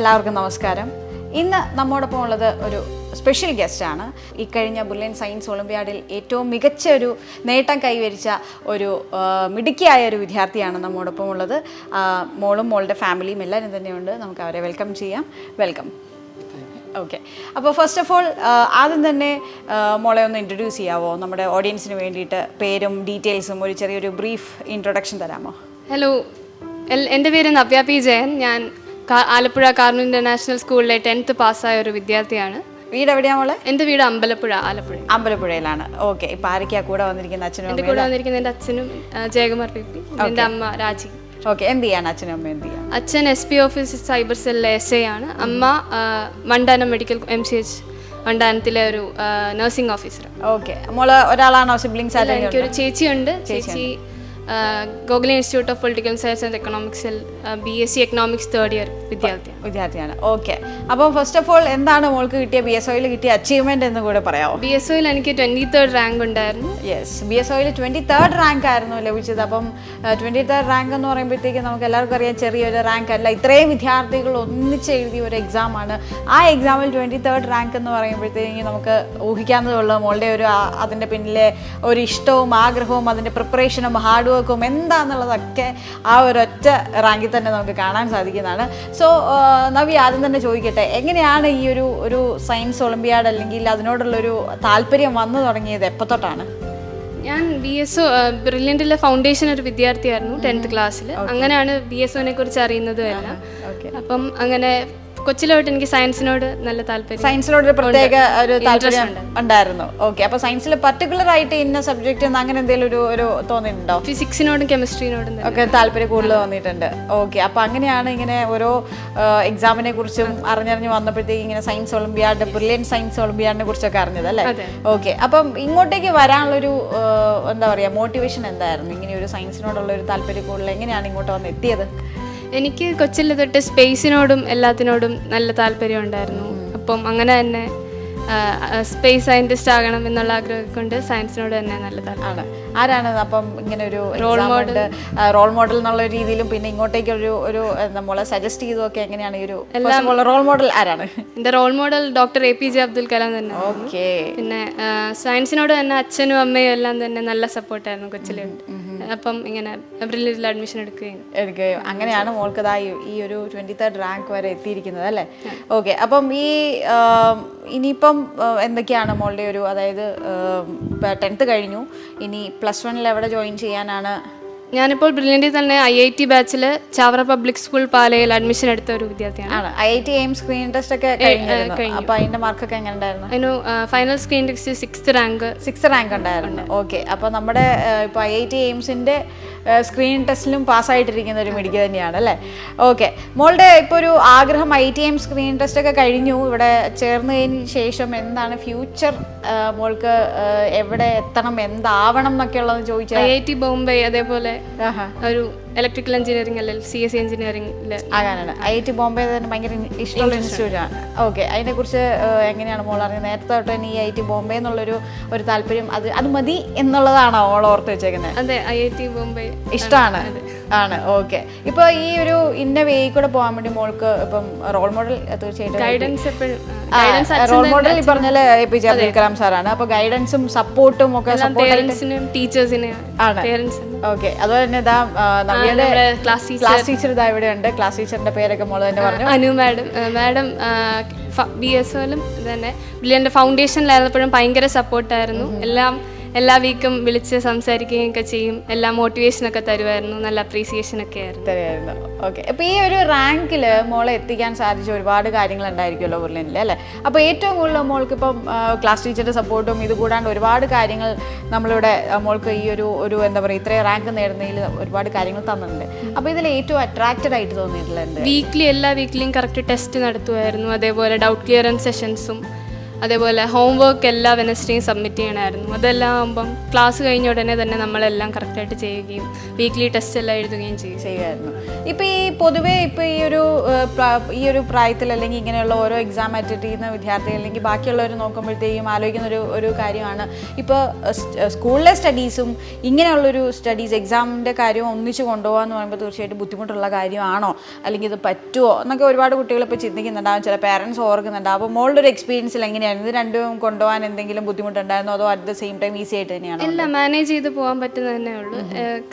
എല്ലാവർക്കും നമസ്കാരം. ഇന്ന് നമ്മോടൊപ്പം ഉള്ളത് ഒരു സ്പെഷ്യൽ ഗസ്റ്റാണ്. ഇക്കഴിഞ്ഞ ബുള്ളൻ സയൻസ് ഒളിമ്പ്യാഡിൽ ഏറ്റവും മികച്ച ഒരു നേട്ടം കൈവരിച്ച ഒരു മിടുക്കിയായ ഒരു വിദ്യാർത്ഥിയാണ് നമ്മോടൊപ്പം ഉള്ളത്. മോളും മോളുടെ ഫാമിലിയും എല്ലാവരും തന്നെയുണ്ട്. നമുക്ക് അവരെ വെൽക്കം ചെയ്യാം. വെൽക്കം. ഓക്കെ, അപ്പോൾ ഫസ്റ്റ് ഓഫ് ഓൾ ആദ്യം തന്നെ മോളെ ഒന്ന് ഇൻട്രൊഡ്യൂസ് ചെയ്യാമോ നമ്മുടെ ഓഡിയൻസിന് വേണ്ടിയിട്ട്? പേരും ഡീറ്റെയിൽസും ഒരു ചെറിയൊരു ബ്രീഫ് ഇൻട്രൊഡക്ഷൻ തരാമോ? ഹലോ, എൻ്റെ പേര് നവ്യ പി ജയൻ. ഞാൻ ആലപ്പുഴ കാർണൂർ ഇൻ്റർനാഷണൽ സ്കൂളിലെ 10th പാസ്സായ ഒരു വിദ്യാർത്ഥിയാണ്. വീട് എവിടെയാണ് മോളെ? എൻ്റെ വീട് അമ്പലപ്പുഴ, ആലപ്പുഴ. അമ്പലപ്പുഴയിലാണ്. ഓക്കെ, ഇപ്പം ആരൊക്കെയാണ് കൂടെ വന്നിരിക്കുന്ന? അച്ഛനും എൻ്റെ കൂടെ വന്നിരിക്കുന്ന എൻ്റെ അച്ഛനും ജയകുമാർ പി പി, എൻ്റെ അമ്മ രാജി. ഓക്കെ, എന്ത് ചെയ്യാണ് അച്ഛനും അമ്മ? എന്ത് ചെയ്യാം? അച്ഛൻ SP ഓഫീസ് സൈബർ സെല്ലിലെ SA ആണ്. അമ്മ വണ്ടാനം മെഡിക്കൽ MCH വണ്ടാനത്തിലെ ഒരു നഴ്സിംഗ് ഓഫീസർ. ഓക്കെ, മോള് ഒരാളാണോ? സിബ്ലിങ്സ് ആയിട്ട്? എനിക്കൊരു ചേച്ചിയുണ്ട്. ചേച്ചി Gokhale institute of political science and എക്കണോമിക്സിൽ BSc എക്കണോമിക്സ് 3rd ഇയർ വിദ്യാർത്ഥിയാണ്. ഓക്കെ, അപ്പം ഫസ്റ്റ് ഓഫ് ഓൾ എന്താണ് മോൾക്ക് കിട്ടിയ BSOയിൽ കിട്ടിയ അച്ചീവ്മെന്റ് എന്ന് കൂടെ പറയാമോ? BSOയിൽ എനിക്ക് 23rd റാങ്ക് ഉണ്ടായിരുന്നു. യെസ്, BSOയിൽ 23rd റാങ്ക് ആയിരുന്നു ലഭിച്ചത്. അപ്പം 23rd റാങ്ക് എന്ന് പറയുമ്പോഴത്തേക്ക് നമുക്ക് എല്ലാവർക്കും അറിയാം ചെറിയൊരു റാങ്ക് അല്ല. ഇത്രയും വിദ്യാർത്ഥികൾ ഒന്നിച്ച് എഴുതിയ ഒരു എക്സാമാണ്. ആ എക്സാമിൽ 23rd റാങ്ക് എന്ന് പറയുമ്പോഴത്തേക്ക് നമുക്ക് ഊഹിക്കാവുന്നതുള്ളൂ മോളുടെ ഒരു അതിൻ്റെ പിന്നിലെ ഒരു ഇഷ്ടവും ആഗ്രഹവും അതിൻ്റെ പ്രിപ്പറേഷനും ഹാർഡ് വർക്കും എന്താണെന്നുള്ളതൊക്കെ ആ ഒരൊറ്റ റാങ്കിൽ തന്നെ നമുക്ക് കാണാൻ സാധിക്കുന്നതാണ്. സോ നവി, ആദ്യം തന്നെ ചോദിക്കട്ടെ, എങ്ങനെയാണ് ഈ ഒരു സയൻസ് ഒളിമ്പ്യാഡ് അല്ലെങ്കിൽ അതിനോടുള്ളൊരു താല്പര്യം വന്നു തുടങ്ങിയത്? എപ്പോൾ തൊട്ടാണ്? ഞാൻ BSO ബ്രില്യൻറ്റിലെ ഫൗണ്ടേഷൻ ഒരു വിദ്യാർത്ഥിയായിരുന്നു 10th ക്ലാസ്സിൽ. അങ്ങനെയാണ് BSOനെ കുറിച്ച് അറിയുന്നതും എല്ലാം. അപ്പം അങ്ങനെ കൊച്ചിലോട്ട് എനിക്ക് സയൻസിനോട് നല്ല താല്പര്യം, സയൻസിനോട് പ്രത്യേക ഒരു താല്പര്യം ഉണ്ടായിരുന്നു. ഓക്കെ, അപ്പോൾ സയൻസിൽ പർട്ടിക്കുലർ ആയിട്ട് ഇന്ന സബ്ജക്റ്റ് അങ്ങനെ എന്തെങ്കിലും ഒരു തോന്നിയിട്ടുണ്ടോ? ഫിസിക്സിനോടും കെമിസ്ട്രീനോടും ഒക്കെ താല്പര്യം കൂടുതൽ തോന്നിയിട്ടുണ്ട്. ഓക്കെ, അപ്പോൾ അങ്ങനെയാണ് ഇങ്ങനെ ഓരോ എക്സാമിനെ കുറിച്ചും അറിഞ്ഞറിഞ്ഞ് വന്നപ്പോഴത്തേക്ക് ഇങ്ങനെ സയൻസ് ഒളിമ്പ്യാഡ്, ബ്രില്യൻ സയൻസ് ഒളിമ്പ്യാഡിനെ കുറിച്ചൊക്കെ അറിഞ്ഞത് അല്ലേ? ഓക്കെ, അപ്പം ഇങ്ങോട്ടേക്ക് വരാനുള്ളൊരു എന്താ പറയുക മോട്ടിവേഷൻ എന്തായിരുന്നു? ഇങ്ങനെ ഒരു സയൻസിനോടുള്ള ഒരു താല്പര്യം കൂടുതൽ എങ്ങനെയാണ് ഇങ്ങോട്ട് വന്ന് എത്തിയത്? എനിക്ക് കൊച്ചിൽ തൊട്ട് സ്പേസിനോടും എല്ലാത്തിനോടും നല്ല താല്പര്യം ഉണ്ടായിരുന്നു. അപ്പം അങ്ങനെ തന്നെ സ്പേസ് സയൻറ്റിസ്റ്റ് ആകണം എന്നുള്ള ആഗ്രഹം കൊണ്ട് സയൻസിനോട് തന്നെ നല്ല താല്പര്യം. ആരാണ് അപ്പം ഇങ്ങനെ ഒരു റോൾ മോഡൽ എന്നുള്ള രീതിയിലും പിന്നെ ഇങ്ങോട്ടേക്ക് ഒരു നമ്മളെ സജസ്റ്റ് ചെയ്തതൊക്കെ എങ്ങനെയാണ്? ഈ ഒരു റോൾ മോഡൽ ആരാണ്? എൻ്റെ role model doctor APJ Abdul Kalam തന്നെ. ഓക്കെ, പിന്നെ സയൻസിനോട് തന്നെ അച്ഛനും അമ്മയും എല്ലാം തന്നെ നല്ല സപ്പോർട്ടായിരുന്നു കൊച്ചിലുണ്ട്. അപ്പം ഇങ്ങനെ ബ്രില്യൻറ്റിൽ അഡ്മിഷൻ എടുക്കുകയും അങ്ങനെയാണ് മോൾക്ക് ഈ ഒരു 23rd റാങ്ക് വരെ എത്തിയിരിക്കുന്നത് അല്ലേ? ഓക്കെ, അപ്പം ഇനിയിപ്പം എന്തൊക്കെയാണ് മോളുടെ ഒരു, അതായത് 10th കഴിഞ്ഞു, ഇനി +1 എവിടെ ജോയിൻ ചെയ്യാനാണ്? ഞാനിപ്പോൾ ബ്രില്യൻറ്റിൽ തന്നെ IIT ബാച്ചിൽ ചാവറ പബ്ലിക് സ്കൂൾ പാലയിൽ അഡ്മിഷൻ എടുത്ത ഒരു വിദ്യാർത്ഥിയാണ്. IIT എയിം സ്ക്രീൻ ടെസ്റ്റ് ഒക്കെ കഴിഞ്ഞു. അപ്പോൾ അതിന്റെ മാർക്കൊക്കെ എങ്ങനെ ഉണ്ടായിരുന്നു? അതിന് final screen test 6th rank ഉണ്ടായിരുന്നു. ഓക്കെ, അപ്പോൾ നമ്മുടെ ഇപ്പോൾ IIT എയിംസിന്റെ സ്ക്രീൻ ടെസ്റ്റിലും പാസ്സായിട്ടിരിക്കുന്ന ഒരു മിടുക്കി തന്നെയാണ് അല്ലേ? ഓക്കെ, മോളുടെ ഇപ്പോൾ ഒരു ആഗ്രഹം IIT എയിം സ്ക്രീൻ ടെസ്റ്റ് ഒക്കെ കഴിഞ്ഞു, ഇവിടെ ചേർന്നതിന് ശേഷം എന്താണ് ഫ്യൂച്ചർ? മോൾക്ക് എവിടെ എത്തണം, എന്താവണം എന്നൊക്കെ ഉള്ളത് ചോദിച്ചാൽ? IIT ബോംബെ, അതേപോലെ ഒരു ഇലക്ട്രിക്കൽ എഞ്ചിനീയറിംഗ് അല്ലെങ്കിൽ CSE എഞ്ചിനീയറിംഗ് ആകാനാണ്. IIT ബോംബെ തന്നെ ഭയങ്കര ഇഷ്ടമുള്ള ഇൻസ്റ്റിറ്റ്യൂട്ടാണ്. ഓക്കെ, അതിനെക്കുറിച്ച് എങ്ങനെയാണ് മോൾ അറിയുന്നത്? നേരത്തെ തൊട്ട് തന്നെ ഈ IIT ബോംബെ എന്നുള്ളൊരു താല്പര്യം അത് മതി എന്നുള്ളതാണോ മോൾ ഓർത്ത് വെച്ചേക്കുന്നത്? അതെ, IIT ബോംബെ ഇഷ്ടമാണ് ആണ്. ഓക്കെ, ഇപ്പോൾ ഈ ഒരു ഇന്ന വേയിൽ കൂടെ പോകാൻ വേണ്ടി മോൾക്ക് ഇപ്പം റോൾ മോഡൽ തീർച്ചയായിട്ടും റോൾ മോഡൽ ഈ പറഞ്ഞാല് APJ അബ്ദുൽ കലാം സാറാണ്. അപ്പോൾ ഗൈഡൻസും സപ്പോർട്ടും ഒക്കെ ടീച്ചേഴ്സിന് ആണ്. ഓക്കെ, അതുപോലെ തന്നെ നവ്യയുടെ ക്ലാസ് ടീച്ചർ ഇവിടെ ഉണ്ട്. ക്ലാസ് ടീച്ചറിന്റെ പേരൊക്കെ മോള് തന്നെ പറഞ്ഞു. അനു മാഡം BSOയിലും തന്നെ ബ്രില്യൻറ്റ് ഫൗണ്ടേഷനിലായിരുന്നപ്പോഴും ഭയങ്കര സപ്പോർട്ടായിരുന്നു. എല്ലാ വീക്കും വിളിച്ച് സംസാരിക്കുകയും ഒക്കെ ചെയ്യും. എല്ലാ മോട്ടിവേഷനൊക്കെ തരുമായിരുന്നു. നല്ല അപ്രീസിയേഷനൊക്കെ തരുമായിരുന്നു. ഓക്കെ, അപ്പോൾ ഈ ഒരു റാങ്കിൽ മോളെ എത്തിക്കാൻ സാധിച്ച ഒരുപാട് കാര്യങ്ങൾ ഉണ്ടായിരിക്കുമല്ലോ ബ്രില്യൻറ്റിൽ അല്ലേ? അപ്പോൾ ഏറ്റവും കൂടുതൽ മോൾക്ക് ഇപ്പം ക്ലാസ് ടീച്ചറുടെ സപ്പോർട്ടും ഇത് കൂടാണ്ട് ഒരുപാട് കാര്യങ്ങൾ നമ്മളിവിടെ മോൾക്ക് ഈ ഒരു എന്താ പറയുക ഇത്രയും റാങ്ക് നേടുന്നതിൽ ഒരുപാട് കാര്യങ്ങൾ തന്നിട്ടുണ്ട്. അപ്പോൾ ഇതിൽ ഏറ്റവും അട്രാക്റ്റഡ് ആയിട്ട് തോന്നിയിട്ടുള്ളത് എല്ലാ വീക്കിലും കറക്റ്റ് ടെസ്റ്റ് നടത്തുമായിരുന്നു. അതേപോലെ ഡൗട്ട് ക്ലിയറൻസ് സെഷൻസും അതേപോലെ ഹോംവർക്ക് എല്ലാ വെനസ്ഡേയും സബ്മിറ്റ് ചെയ്യണമായിരുന്നു. അതെല്ലാം ആകുമ്പം ക്ലാസ് കഴിഞ്ഞ ഉടനെ തന്നെ നമ്മളെല്ലാം കറക്റ്റായിട്ട് ചെയ്യുകയും വീക്ക്ലി ടെസ്റ്റ് എല്ലാം എഴുതുകയും ചെയ്യുമായിരുന്നു. ഇപ്പോൾ ഈ പൊതുവേ ഇപ്പോൾ ഈ ഒരു പ്രായത്തിൽ അല്ലെങ്കിൽ ഇങ്ങനെയുള്ള ഓരോ എക്സാം അറ്റൻഡ് ചെയ്യുന്ന വിദ്യാർത്ഥികൾ അല്ലെങ്കിൽ ബാക്കിയുള്ളവർ നോക്കുമ്പോഴത്തേക്കും ആലോചിക്കുന്ന ഒരു കാര്യമാണ് ഇപ്പോൾ സ്കൂളിലെ സ്റ്റഡീസും ഇങ്ങനെയുള്ളൊരു സ്റ്റഡീസ് എക്സാമിൻ്റെ കാര്യവും ഒന്നിച്ച് കൊണ്ടുപോകുക എന്ന് പറയുമ്പോൾ തീർച്ചയായിട്ടും ബുദ്ധിമുട്ടുള്ള കാര്യമാണോ, അല്ലെങ്കിൽ ഇത് പറ്റുമോ എന്നൊക്കെ ഒരുപാട് കുട്ടികൾ ഇപ്പോൾ ചിന്തിക്കുന്നുണ്ടാവും, ചില പേരൻസ് ഓർക്കുന്നുണ്ടാവും. അപ്പോൾ മോളുടെ ഒരു എക്സ്പീരിയൻസിൽ എങ്ങനെയാണ് ഇത് രണ്ടും കൊണ്ടുപോകാൻ എന്തെങ്കിലും ബുദ്ധിമുട്ടുണ്ടായിരുന്നോ, അതോ at the same time easy ആയിട്ട് തന്നെയാണോ? എല്ലാം മാനേജ് ചെയ്ത് പോകാൻ പറ്റുന്നത് തന്നെ ഉള്ളൂ.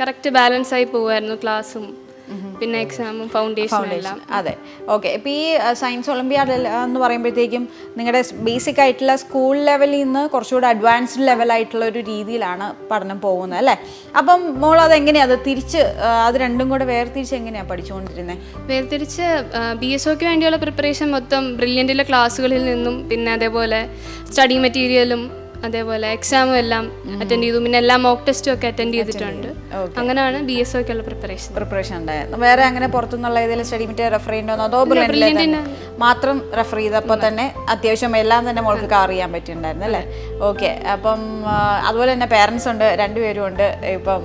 കറക്റ്റ് ബാലൻസ് ആയി പോകുമായിരുന്നു ക്ലാസ്സും പിന്നെ എക്സാമും ഫൗണ്ടേഷനും എല്ലാം. അതെ, ഓക്കെ. ഇപ്പോൾ ഈ സയൻസ് ഒളിമ്പിയാഡ് എന്ന് പറയുമ്പോഴത്തേക്കും നിങ്ങളുടെ ബേസിക് ആയിട്ടുള്ള സ്കൂൾ ലെവലിൽ നിന്ന് കുറച്ചുകൂടെ അഡ്വാൻസ്ഡ് ലെവലായിട്ടുള്ള ഒരു രീതിയിലാണ് പഠനം പോകുന്നത് അല്ലേ? അപ്പം മോൾ അതെങ്ങനെയാണ് അത് തിരിച്ച് അത് രണ്ടും കൂടെ വേർതിരിച്ച് എങ്ങനെയാണ് പഠിച്ചുകൊണ്ടിരുന്നത്? വേർതിരിച്ച് BSOക്ക് വേണ്ടിയുള്ള പ്രിപ്പറേഷൻ മൊത്തം ബ്രില്യൻറ്റിലെ ക്ലാസ്സുകളിൽ നിന്നും പിന്നെ അതേപോലെ സ്റ്റഡി മെറ്റീരിയലും അതേപോലെ എക്സാമും എല്ലാം അറ്റൻഡ് ചെയ്തു. പിന്നെ എല്ലാ മോക്ക് ടെസ്റ്റും ഒക്കെ അറ്റൻഡ് ചെയ്തിട്ടുണ്ട്. അങ്ങനെയാണ് BSOക്കുള്ള പ്രിപ്പറേഷൻ ഉണ്ടായിരുന്നു. വേറെ അങ്ങനെ പുറത്തുനിന്നുള്ള ഏതെങ്കിലും സ്റ്റഡി മെറ്റീരിയൽ റെഫർ ചെയ്യണ്ടോ, അതോ ബ്രില്യൻറ്റിൽ മാത്രം റെഫർ ചെയ്തപ്പോൾ തന്നെ അത്യാവശ്യം എല്ലാം തന്നെ മോൾക്ക് കവർ ചെയ്യാൻ പറ്റിയിട്ടുണ്ടായിരുന്നു അല്ലേ? ഓക്കെ. അപ്പം അതുപോലെ തന്നെ പേരൻസ് ഉണ്ട്, രണ്ടുപേരും ഉണ്ട്. ഇപ്പം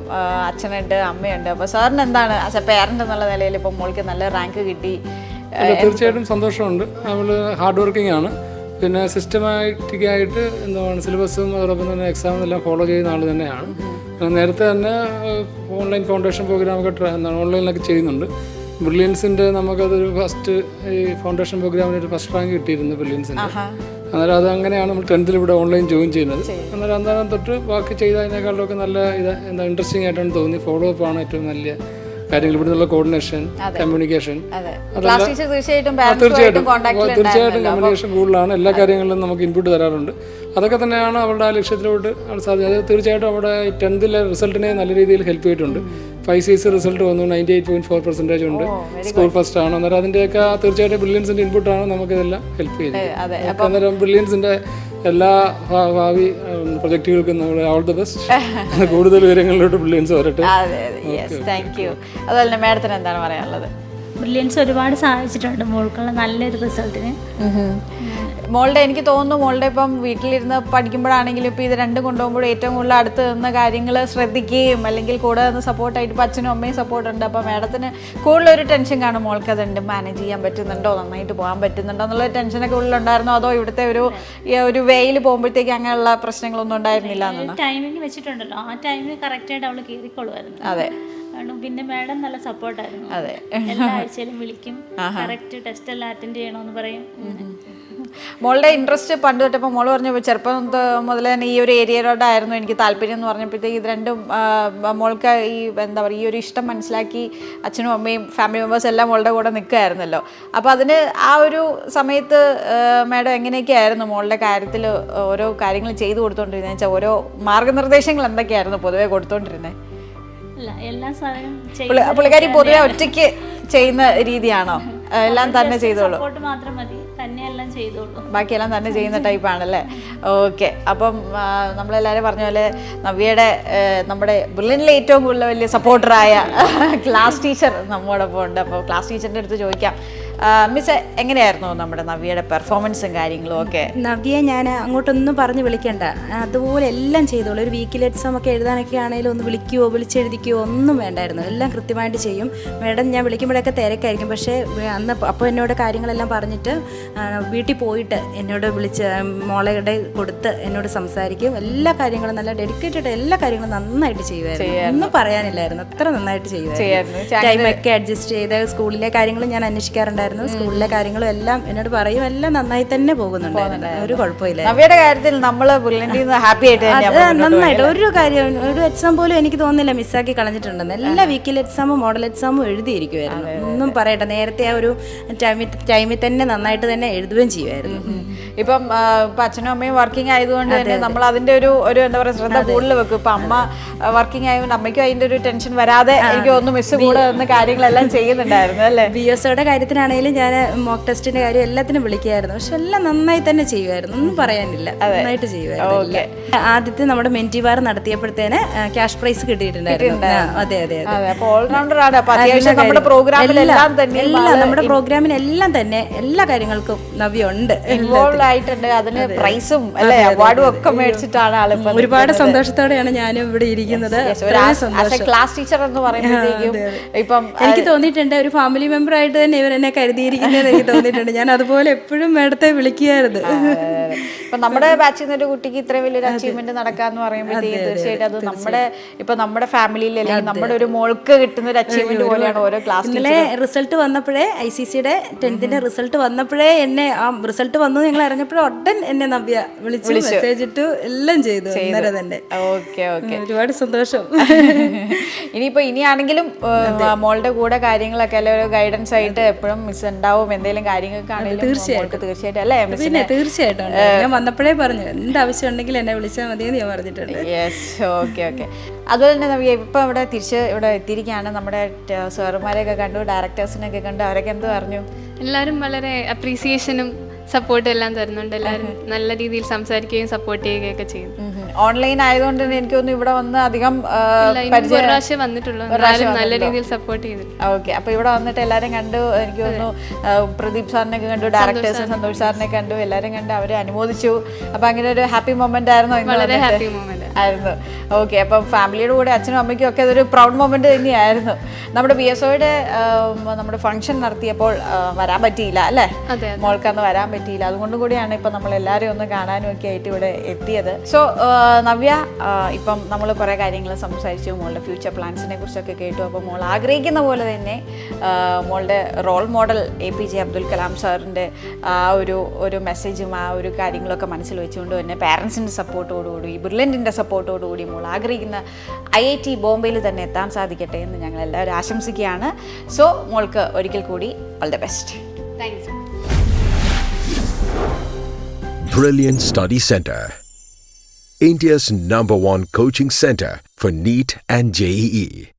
അച്ഛനുണ്ട്, അമ്മയുണ്ട്. അപ്പോൾ സാറിന് എന്താണ് ആസ് എ പേരൻ്റ് എന്നുള്ള നിലയിൽ ഇപ്പം മോൾക്ക് നല്ല റാങ്ക് കിട്ടി? തീർച്ചയായിട്ടും സന്തോഷമുണ്ട്. അവൾ ഹാർഡ് വർക്കിംഗ് ആണ്. പിന്നെ സിസ്റ്റമാറ്റിക്കായിട്ട് എന്താണ് സിലബസും അതോടൊപ്പം തന്നെ എക്സാമും എല്ലാം ഫോളോ ചെയ്യുന്ന ആൾ തന്നെയാണ്. നേരത്തെ തന്നെ ഓൺലൈൻ ഫൗണ്ടേഷൻ പ്രോഗ്രാമൊക്കെ ഓൺലൈനിലൊക്കെ ചെയ്യുന്നുണ്ട്. ബ്രില്യൻസിൻ്റെ നമുക്കതൊരു ഫസ്റ്റ് ഈ ഫൗണ്ടേഷൻ പ്രോഗ്രാമിന് ഒരു ഫസ്റ്റ് റാങ്ക് കിട്ടിയിരുന്നു ബ്രില്യൻസിൻ്റെ. അന്നേരം അത് അങ്ങനെയാണ് നമ്മൾ 10th ഇവിടെ ഓൺലൈൻ ജോയിൻ ചെയ്യുന്നത്. അന്നേരം അന്നേരം തൊട്ട് ബാക്കി ചെയ്തതിനേക്കാളൊക്കെ നല്ല ഇൻട്രസ്റ്റിംഗ് ആയിട്ടാണ് തോന്നി. ഫോളോ അപ്പ് ആണ് ഏറ്റവും വലിയ കാര്യങ്ങൾ. ഇവിടെ നിന്നുള്ള കോർഡിനേഷൻ, കമ്മ്യൂണിക്കേഷൻ, തീർച്ചയായിട്ടും കമ്മ്യൂണിക്കേഷൻ കൂടുതലാണ്. എല്ലാ കാര്യങ്ങളിലും നമുക്ക് ഇൻപുട്ട് തരാറുണ്ട്. അതൊക്കെ തന്നെയാണ് അവരുടെ ആ ലക്ഷ്യത്തിലോട്ട് സാധിച്ചത്. അത് തീർച്ചയായിട്ടും അവിടെ 10th റിസൾട്ടിനെ നല്ല രീതിയിൽ ഹെൽപ്പ് ചെയ്തിട്ടുണ്ട്. 5Cs റിസൾട്ട് വന്നു, 98.4% ഉണ്ട്, സ്കൂൾ ഫസ്റ്റ് ആണ്. അന്നേരം അതിൻ്റെയൊക്കെ തീർച്ചയായിട്ടും ബ്രില്യൻസിൻ്റെ ഇൻപുട്ടാണ് നമുക്കിതെല്ലാം ഹെൽപ്പ് ചെയ്തത്. അന്നേരം ബ്രില്യൻസിൻ്റെ എല്ലാ ഭാവി പ്രൊജക്റ്റുകൾക്കും നമ്മൾ ഓൾ ദി ബെസ്റ്റ്. കൂടുതൽ വിവരങ്ങളിലോട്ട് ബ്രില്യൻസ് വരട്ടെ. അതുപോലെ മാഡത്തിന് എന്താണ് പറയാനുള്ളത്? ബ്രില്യൻസ് ഒരുപാട് സഹായിച്ചിട്ടുണ്ട് മോൾക്കുള്ള നല്ലൊരു റിസൾട്ടിന്. മോളുടെ എനിക്ക് തോന്നുന്നു മോളുടെ ഇപ്പം വീട്ടിലിരുന്ന് പഠിക്കുമ്പോഴാണെങ്കിലും ഇപ്പോൾ ഇത് രണ്ടും കൊണ്ടുപോകുമ്പോൾ ഏറ്റവും കൂടുതൽ അടുത്ത് നിന്ന് കാര്യങ്ങൾ ശ്രദ്ധിക്കുകയും അല്ലെങ്കിൽ കൂടെ നിന്ന് സപ്പോർട്ടായിട്ട് ഇപ്പോൾ അച്ഛനും അമ്മയും സപ്പോർട്ടുണ്ട്. അപ്പോൾ മാഡത്തിന് കൂടുതലൊരു ടെൻഷൻ കാണും, മോൾക്ക് അതുണ്ട് മാനേജ് ചെയ്യാൻ പറ്റുന്നുണ്ടോ, നന്നായിട്ട് പോകാൻ പറ്റുന്നുണ്ടോ എന്നുള്ള ടെൻഷനൊക്കെ ഉള്ളിലുണ്ടായിരുന്നോ, അതോ ഇവിടുത്തെ ഒരു വേയിൽ പോകുമ്പോഴത്തേക്ക് അങ്ങനെയുള്ള പ്രശ്നങ്ങളൊന്നും ഉണ്ടായിരുന്നില്ല? ടൈമിങ് വെച്ചിട്ടുണ്ടല്ലോ, ആ ടൈമിൽ കറക്റ്റായിട്ട് അവൾ കയറിക്കൊള്ളുമായിരുന്നു. അതെ. പിന്നെ മാഡം നല്ല സപ്പോർട്ടായിരുന്നു. അതെ, എല്ലാ ആഴ്ചയിലും വിളിക്കും, കറക്റ്റ് ടെസ്റ്റ് എല്ലാം അറ്റൻഡ് ചെയ്യണമെന്ന് പറയും. മോളുടെ ഇൻട്രസ്റ്റ് പണ്ട് തൊട്ടപ്പോൾ മോള് പറഞ്ഞു ചെറുപ്പം മുതൽ തന്നെ ഈ ഒരു ഏരിയയിലോട്ടായിരുന്നു എനിക്ക് താല്പര്യം എന്ന് പറഞ്ഞപ്പോഴത്തേക്ക് ഇത് രണ്ടും മോൾക്ക് ഈ എന്താ പറയുക ഈ ഒരു ഇഷ്ടം മനസ്സിലാക്കി അച്ഛനും അമ്മയും ഫാമിലി മെമ്പേഴ്സ് എല്ലാം മോളുടെ കൂടെ നിൽക്കുമായിരുന്നല്ലോ. അപ്പോൾ അതിന് ആ ഒരു സമയത്ത് മാഡം എങ്ങനെയൊക്കെയായിരുന്നു മോളുടെ കാര്യത്തിൽ ഓരോ കാര്യങ്ങൾ ചെയ്തു കൊടുത്തോണ്ടിരുന്നത് വെച്ചാൽ ഓരോ മാർഗനിർദ്ദേശങ്ങൾ എന്തൊക്കെയായിരുന്നു പൊതുവെ കൊടുത്തോണ്ടിരുന്നത്? പുള്ളിക്കാരി പൊതുവെ ഒറ്റയ്ക്ക് ചെയ്യുന്ന രീതിയാണോ, എല്ലാം തന്നെ ചെയ്തോളൂ, ബാക്കിയെല്ലാം തന്നെ ചെയ്യുന്ന ടൈപ്പാണല്ലേ? ഓക്കെ. അപ്പം നമ്മളെല്ലാവരും പറഞ്ഞ പോലെ നവ്യയുടെ നമ്മുടെ ബ്രില്യൻറ്റിലെ ഏറ്റവും കൂടുതൽ വലിയ സപ്പോർട്ടറായ ക്ലാസ് ടീച്ചർ നമ്മോടൊപ്പം ഉണ്ട്. അപ്പോൾ ക്ലാസ് ടീച്ചറിൻ്റെ അടുത്ത് ചോദിക്കാം, മിസ് എങ്ങനെയായിരുന്നു നമ്മുടെ നവ്യയുടെ പെർഫോമൻസും കാര്യങ്ങളും ഒക്കെ? നവ്യയെ ഞാൻ അങ്ങോട്ടൊന്നും പറഞ്ഞ് വിളിക്കണ്ട, അതുപോലെ എല്ലാം ചെയ്തോളൂ. ഒരു വീക്കിലി എക്സാം ഒക്കെ എഴുതാനൊക്കെ ആണെങ്കിലും ഒന്ന് വിളിക്കുകയോ വിളിച്ചെഴുതിക്കുകയോ ഒന്നും വേണ്ടായിരുന്നു, എല്ലാം കൃത്യമായിട്ട് ചെയ്യും. മാഡം ഞാൻ വിളിക്കുമ്പോഴൊക്കെ തിരക്കായിരിക്കും, പക്ഷേ അന്ന് അപ്പോൾ എന്നോട് കാര്യങ്ങളെല്ലാം പറഞ്ഞിട്ട് വീട്ടിൽ പോയിട്ട് എന്നോട് വിളിച്ച് മോളയുടെ കൊടുത്ത് എന്നോട് സംസാരിക്കും. എല്ലാ കാര്യങ്ങളും നല്ല ഡെഡിക്കേറ്റഡ്, എല്ലാ കാര്യങ്ങളും നന്നായിട്ട് ചെയ്യുമായിരുന്നു, ഒന്നും പറയാനില്ലായിരുന്നു, അത്ര നന്നായിട്ട് ചെയ്യുമായിരുന്നു. ടൈമൊക്കെ അഡ്ജസ്റ്റ് ചെയ്ത് സ്കൂളിലെ കാര്യങ്ങളും ഞാൻ അന്വേഷിക്കാറുണ്ടായിരുന്നു, സ്കൂളിലെ കാര്യങ്ങളും എല്ലാം എന്നോട് പറയും, എല്ലാം നന്നായി തന്നെ പോകുന്നുണ്ടായിരുന്നു, ഒരു കുഴപ്പമില്ല. നവ്യയുടെ കാര്യത്തിൽ നമ്മൾ ഹാപ്പി ആയിട്ട് നന്നായിട്ട് ഒരു കാര്യം ഒരു എക്സാം പോലും എനിക്ക് തോന്നുന്നില്ല മിസ്സാക്കി കളഞ്ഞിട്ടുണ്ടെന്ന്. എല്ലാ വീക്കിലി എക്സാമും മോഡൽ എക്സാമും എഴുതിയിരിക്കുമായിരുന്നു, ഒന്നും പറയട്ടെ. നേരത്തെ ആ ഒരു ടൈമിൽ തന്നെ നന്നായിട്ട് തന്നെ എഴുതുകയും ചെയ്യുമായിരുന്നു. ഇപ്പം അച്ഛനും അമ്മയും വർക്കിംഗ് ആയതുകൊണ്ട് തന്നെ നമ്മൾ അതിന്റെ ഒരു എന്താ പറയുക ശ്രദ്ധ കൂടുതൽ വെക്കും. ഇപ്പൊ അമ്മ വർക്കിംഗ് ആയതുകൊണ്ട് അമ്മയ്ക്കും അതിന്റെ ഒരു ടെൻഷൻ വരാതെ എനിക്ക് ഒന്ന് മിസ് കൂടെ നിന്ന് കാര്യങ്ങളെല്ലാം ചെയ്യുന്നുണ്ടായിരുന്നു അല്ലേ? BSOയുടെ കാര്യത്തിനാണെങ്കിലും ആണെങ്കിലും ഞാൻ മോക്ക് ടെസ്റ്റിന്റെ കാര്യം എല്ലാത്തിനും വിളിക്കുമായിരുന്നു. പക്ഷെ എല്ലാം നന്നായി തന്നെ ചെയ്യുമായിരുന്നു, ഒന്നും പറയാനില്ല, നന്നായിട്ട് ചെയ്യുമായിരുന്നു. ആദ്യത്തെ നമ്മുടെ മെന്റിവാർ നടത്തിയപ്പോഴത്തേന് ക്യാഷ് പ്രൈസ് കിട്ടിയിട്ടുണ്ടായിരുന്നു. അതെ അതെ അതെ. എല്ലാം നമ്മുടെ പ്രോഗ്രാമിനെല്ലാം തന്നെ എല്ലാ കാര്യങ്ങൾക്കും നവ്യ ഉണ്ട്, ഇൻവോൾവ് ആയിട്ടുണ്ട്. അതിന് പ്രൈസും അല്ലെ അവാർഡും ഒക്കെ മേടിച്ചിട്ടാണ് ആളിപ്പോ. ഒരുപാട് സന്തോഷത്തോടെയാണ് ഞാനും ഇവിടെ ഇരിക്കുന്നത്. ക്ലാസ് ടീച്ചർ എന്ന് പറയുമ്പോഴത്തേക്കും ഇപ്പം എനിക്ക് തോന്നിയിട്ടുണ്ട് ഒരു ഫാമിലി മെമ്പർ ആയിട്ട് തന്നെ ഇവർ എന്നെ കരുതിയിരിക്കുന്നത് എനിക്ക് തോന്നിയിട്ടുണ്ട്. ഞാൻ അതുപോലെ എപ്പോഴും മേഡത്തെ വിളിക്കുകയായിരുന്നു. ഇപ്പൊ നമ്മുടെ ബാച്ചിൽ നിന്ന് ഒരു കുട്ടിക്ക് ഇത്രയും വലിയൊരു അച്ചീവ്മെന്റ് നടക്കാന്ന് പറയുമ്പോഴത്തേക്കും തീർച്ചയായിട്ടും അത് നമ്മുടെ ഫാമിലിയിൽ അല്ലെങ്കിൽ നമ്മുടെ ഒരു മോൾക്ക് കിട്ടുന്ന ഒരു അച്ചീവ്മെന്റ് പോലെയാണ് ഓരോ ക്ലാസ്. ഇന്നലെ റിസൾട്ട് വന്നപ്പോഴേ ICCയുടെ 10th റിസൾട്ട് വന്നപ്പോഴേ എന്നെ ആ റിസൾട്ട് വന്നു ഞങ്ങൾ അറിഞ്ഞപ്പോഴേ ഉടൻ എന്നെ നവ്യ വിളിച്ചു, മെസ്സേജ് ഇട്ടു, എല്ലാം ചെയ്തു ഇന്നലെ തന്നെ. ഓക്കെ ഓക്കെ, ഒരുപാട് സന്തോഷം. ഇനിയാണെങ്കിലും മോളുടെ കൂടെ കാര്യങ്ങളൊക്കെ അല്ലെ ഒരു ഗൈഡൻസ് ആയിട്ട് എപ്പോഴും മിസ് ഉണ്ടാവും. എന്തെങ്കിലും കാര്യങ്ങൾക്കാണെങ്കിലും തീർച്ചയായിട്ടും അല്ലേ? പിന്നെ തീർച്ചയായിട്ടും ഞാൻ വന്നപ്പോഴേ പറഞ്ഞു എന്താവശ്യം ഉണ്ടെങ്കിൽ എന്നെ വിളിച്ചാൽ മതിയെന്ന് ഞാൻ പറഞ്ഞിട്ടുണ്ട്. Yes, okay okay. അതുപോലെ തന്നെ നവ്യ ഇപ്പൊ ഇവിടെ തിരിച്ച് ഇവിടെ എത്തിയിരിക്കുകയാണ്. നമ്മുടെ സാറുമാരെയൊക്കെ കണ്ടു, ഡയറക്ടേഴ്സിനൊക്കെ കണ്ടു, അവരൊക്കെ എന്ത് പറഞ്ഞു? എല്ലാവരും വളരെ അപ്രീസിയേഷനും സപ്പോർട്ടും എല്ലാം തരുന്നുണ്ട്. എല്ലാവരും നല്ല രീതിയിൽ സംസാരിക്കുകയും സപ്പോർട്ട് ചെയ്യുകയൊക്കെ ചെയ്യും. ഓൺലൈൻ ആയതുകൊണ്ട് തന്നെ എനിക്ക് തോന്നുന്നു ഇവിടെ വന്ന് അധികം പ്രാവശ്യം വന്നിട്ടുള്ളൂ, നല്ല രീതിയിൽ സപ്പോർട്ട് ചെയ്തിട്ടുണ്ട്. ഓക്കെ, അപ്പൊ ഇവിടെ വന്നിട്ട് എല്ലാവരും കണ്ടു. എനിക്ക് തോന്നുന്നു പ്രദീപ് സാറിനൊക്കെ കണ്ടു, ഡയറക്ടേഴ്സ് സന്തോഷ് സാറിനെ കണ്ടു, എല്ലാവരും കണ്ട് അവരെ അനുമോദിച്ചു. അപ്പൊ അങ്ങനെ ഒരു ഹാപ്പി മൊമെന്റ് ആയിരുന്നു. വളരെ ഹാപ്പി മൊമെന്റ് ആയിരുന്നു. ഓക്കെ, അപ്പം ഫാമിലിയുടെ കൂടെ അച്ഛനും അമ്മയ്ക്കും ഒക്കെ അതൊരു പ്രൗഡ് മൊമെന്റ് തന്നെയായിരുന്നു. നമ്മുടെ BSOയുടെ നമ്മുടെ ഫംഗ്ഷൻ നടത്തിയപ്പോൾ വരാൻ പറ്റിയില്ല അല്ലേ? മോൾക്കന്ന് വരാൻ പറ്റിയില്ല. അതുകൊണ്ട് കൂടിയാണ് ഇപ്പം നമ്മൾ എല്ലാവരും ഒന്ന് കാണാനും ഒക്കെ ആയിട്ട് ഇവിടെ എത്തിയത്. സോ നവ്യ, ഇപ്പം നമ്മൾ കുറേ കാര്യങ്ങൾ സംസാരിച്ചു, മോളുടെ ഫ്യൂച്ചർ പ്ലാൻസിനെ കുറിച്ചൊക്കെ കേട്ടു. അപ്പോൾ മോൾ ആഗ്രഹിക്കുന്ന പോലെ തന്നെ മോളുടെ role model APJ Abdul Kalam സാറിൻ്റെ ആ ഒരു മെസ്സേജും ആ ഒരു കാര്യങ്ങളൊക്കെ മനസ്സിൽ വെച്ചുകൊണ്ട് തന്നെ പാരൻസിൻ്റെ സപ്പോർട്ടോടുകൂടി, ബ്രില്യൻറ്റിൻ്റെ സപ്പോർട്ടോടുകൂടി മോൾ ആഗ്രഹിക്കുന്ന IIT ബോംബെയിൽ തന്നെ എത്താൻ സാധിക്കട്ടെ എന്ന് ഞങ്ങൾ എല്ലാവരും ആശംസിക്കുകയാണ്. സോ മോൾക്ക് ഒരിക്കൽ കൂടി all the best. Thanks. Brilliant Study Center, India's #1 coaching center for NEET and JEE.